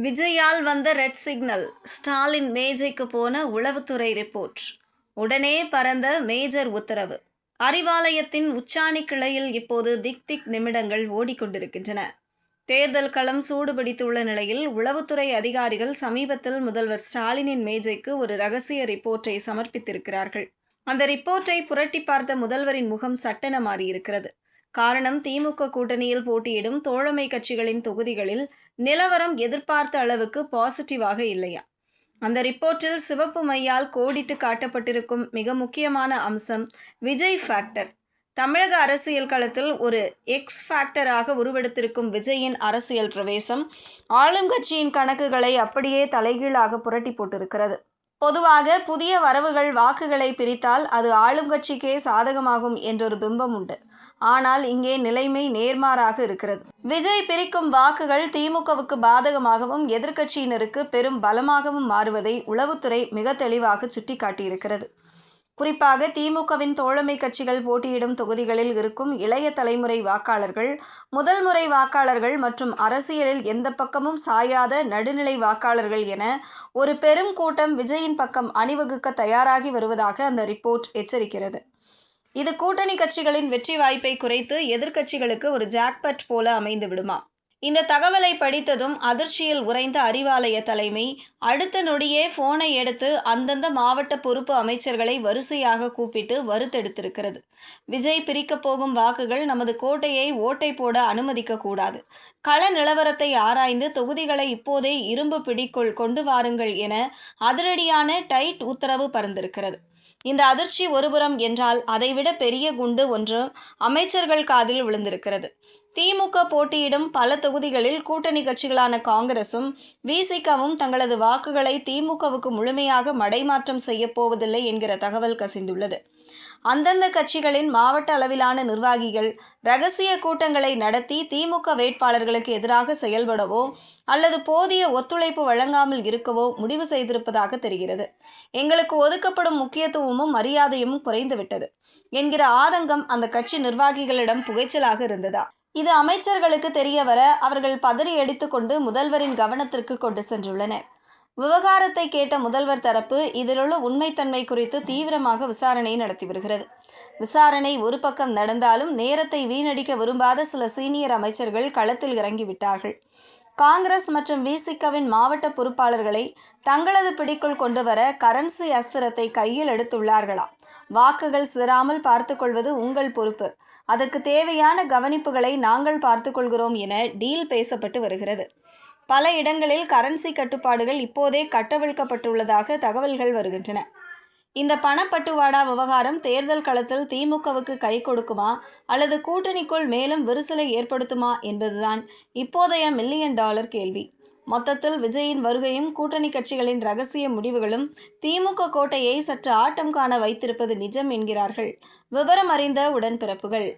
விஜயால் வந்த red signal, Stalin மேஜைக்கு போன உளவுத்துறை ரிப்போர்ட். உடனே பறந்த மேஜர் உத்தரவு. அறிவாலயத்தின் உச்சாணி கிளையில் இப்போது திக் திக் நிமிடங்கள் ஓடிக்கொண்டிருக்கின்றன. தேர்தல் களம் சூடுபிடித்துள்ள நிலையில் உளவுத்துறை அதிகாரிகள் சமீபத்தில் முதல்வர் ஸ்டாலினின் மேஜைக்கு ஒரு ரகசிய ரிப்போர்ட்டை சமர்ப்பித்திருக்கிறார்கள். அந்த ரிப்போர்ட்டை புரட்டி பார்த்த முதல்வரின் முகம் சட்டென மாறியிருக்கிறது. காரணம், திமுக கூட்டணியில் போட்டியிடும் தோழமை கட்சிகளின் தொகுதிகளில் நிலவரம் எதிர்பார்த்த அளவுக்கு பாசிட்டிவாக இல்லையா? அந்த ரிப்போர்ட்டில் சிவப்பு மையால் கோடிட்டு காட்டப்பட்டிருக்கும் மிக முக்கியமான அம்சம் விஜய் ஃபேக்டர். தமிழக அரசியல் களத்தில் ஒரு எக்ஸ் ஃபேக்டராக உருவெடுத்திருக்கும் விஜயின் அரசியல் பிரவேசம் ஆளும் கட்சியின் கணக்குகளை அப்படியே தலைகீழாக புரட்டி போட்டிருக்கிறது. பொதுவாக புதிய வரவுகள் வாக்குகளை பிரித்தால் அது ஆளும் கட்சிக்கே சாதகமாகும் என்றொரு பிம்பம் உண்டு. ஆனால் இங்கே நிலைமை நேர்மாறாக இருக்கிறது. விஜய் பிரிக்கும் வாக்குகள் திமுகவுக்கு பாதகமாகவும் எதிர்க்கட்சியினருக்கு பெரும் பலமாகவும் மாறுவதை உளவுத்துறை மிக தெளிவாக சுட்டிக்காட்டியிருக்கிறது. குறிப்பாக திமுகவின் தோழமை கட்சிகள் போட்டியிடும் தொகுதிகளில் இருக்கும் இளைய தலைமுறை வாக்காளர்கள், முதல் முறை வாக்காளர்கள் மற்றும் அரசியலில் எந்த பக்கமும் சாயாத நடுநிலை வாக்காளர்கள் என ஒரு பெரும் கூட்டம் விஜயின் பக்கம் அணிவகுக்க தயாராகி வருவதாக அந்த ரிப்போர்ட் எச்சரிக்கிறது. இது கூட்டணி கட்சிகளின் வெற்றி வாய்ப்பை குறைத்து எதிர்க்கட்சிகளுக்கு ஒரு ஜாக்பட் போல அமைந்து விடுமா? இந்த தகவலை படித்ததும் அதிர்ச்சியில் உறைந்த அறிவாலய தலைமை அடுத்த நொடியே போனை எடுத்து அந்தந்த மாவட்ட பொறுப்பு அமைச்சர்களை வரிசையாக கூப்பிட்டு வறுத்தெடுத்திருக்கிறது. விஜய் பிரிக்க போகும் வாக்குகள் நமது கோட்டையை ஓட்டை போட அனுமதிக்க கூடாது. கள நிலவரத்தை ஆராய்ந்து தொகுதிகளை இப்போதே இரும்பு பிடிக்குள் கொண்டு வாருங்கள் என அதிரடியான டைட் உத்தரவு பறந்திருக்கிறது. இந்த அதிர்ச்சி ஒருபுறம் என்றால், அதைவிட பெரிய குண்டு ஒன்று அமைச்சர்கள் காதில் விழுந்திருக்கிறது. திமுக போட்டியிடும் பல தொகுதிகளில் கூட்டணி கட்சிகளான காங்கிரசும் விசிகவும் தங்களது வாக்குகளை திமுகவுக்கு முழுமையாக மடைமாற்றம் செய்யப்போவதில்லை என்கிற தகவல் கசிந்துள்ளது. அந்தந்த கட்சிகளின் மாவட்ட அளவிலான நிர்வாகிகள் ரகசிய கூட்டங்களை நடத்தி திமுக வேட்பாளர்களுக்கு எதிராக செயல்படவோ அல்லது போதிய ஒத்துழைப்பு வழங்காமல் இருக்கவோ முடிவு செய்திருப்பதாக தெரிகிறது. எங்களுக்கு ஒதுக்கப்படும் முக்கியத்துவமும் மரியாதையும் குறைந்துவிட்டது என்கிற ஆதங்கம் அந்த கட்சி நிர்வாகிகளிடம் புகைச்சலாக இருந்ததா? இது அமைச்சர்களுக்கு தெரிய வர அவர்கள் பதறி அடித்துக்கொண்டு முதல்வரின் கவனத்திற்கு கொண்டு சென்றுள்ளனர். விவகாரத்தை கேட்ட முதல்வர் தரப்பு இதிலுள்ள உண்மைத்தன்மை குறித்து தீவிரமாக விசாரணை நடத்தி வருகிறது. விசாரணை ஒரு பக்கம் நடந்தாலும் நேரத்தை வீணடிக்க விரும்பாத சில சீனியர் அமைச்சர்கள் களத்தில் இறங்கிவிட்டார்கள். காங்கிரஸ் மற்றும் விசிகவின் மாவட்ட பொறுப்பாளர்களை தங்களது பிடிக்குள் கொண்டு வர கரன்சி அஸ்திரத்தை கையில் எடுத்துள்ளார்களா? வாக்குகள் சிதறாமல் பார்த்துக்கொள்வது உங்கள் பொறுப்பு, அதற்கு தேவையான கவனிப்புகளை நாங்கள் பார்த்துக்கொள்கிறோம் என டீல் பேசப்பட்டு வருகிறது. பல இடங்களில் கரன்சி கட்டுப்பாடுகள் இப்போதே கட்டவிழ்க்கப்பட்டுள்ளதாக தகவல்கள் வருகின்றன. இந்த பணப்பட்டுவாடா விவகாரம் தேர்தல் களத்தில் திமுகவுக்கு கை கொடுக்குமா அல்லது கூட்டணிக்குள் மேலும் விரிசலை ஏற்படுத்துமா என்பதுதான் இப்போதைய $1,000,000 கேள்வி. மொத்தத்தில் விஜயின் வருகையும் கூட்டணி கட்சிகளின் ரகசிய முடிவுகளும் திமுக கோட்டையை சற்று ஆட்டம் காண வைத்திருப்பது நிஜம் என்கிறார்கள் விவரம் அறிந்த உடன்பிறப்புகள்.